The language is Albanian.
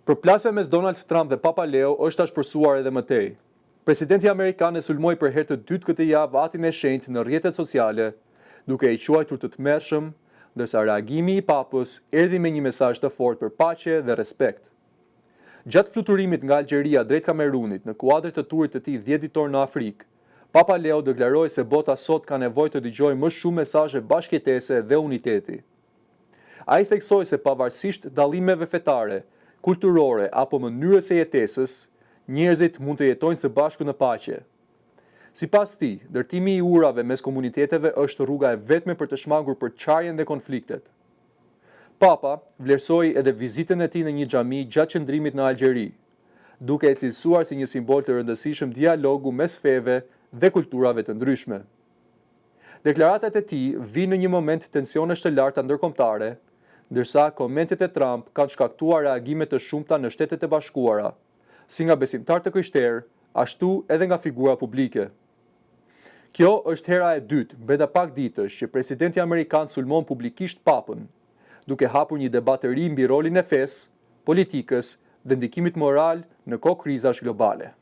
Përplasja mes Donald Trump dhe Papa Leo është tashpërsuar edhe më tej. Presidenti amerikan e sulmoi për herë të dytë këtë javë atin e shenjtë në rrjetet sociale, duke i quajtur të tmerrshëm, ndërsa reagimi i Papës erdhi me një mesazh të fortë për paqe dhe respekt. Gjatë fluturimit nga Algjeria drejt Kamerunit në kuadër të turit të tij 10 ditor në Afrikë, Papa Leo deklaroi se bota sot ka nevojë të dëgjojë më shumë mesazhe bashkëjetese dhe uniteti. Ai theksoi se pavarësisht dallimeve fetare, kulturore apo mënyrës së jetesës, njerëzit mund të jetojnë së bashku në paqe. Sipas tij, ndërtimi i urave mes komuniteteve është rruga e vetme për të shmangur përçarjen dhe konfliktet. Papa vlerësoi edhe vizitën e tij në një xhami gjatë qëndrimit në Algjeri, duke e cilësuar si një simbol të rëndësishëm dialogu mes feve dhe kulturave të ndryshme. Deklaratat e tij vinë në një moment tensionesh të larta ndërkombëtare, ndërsa komentet e Trump kanë shkaktuar reagime të shumta në Shtetet e Bashkuara, si nga besimtarë të krishterë, ashtu edhe nga figura publike. Kjo është hera e dytë brenda pak ditësh që presidenti amerikan sulmon publikisht Papën, duke hapur një debat të ri mbi rolin e fesë, politikës dhe ndikimit moral në kohë krizash globale.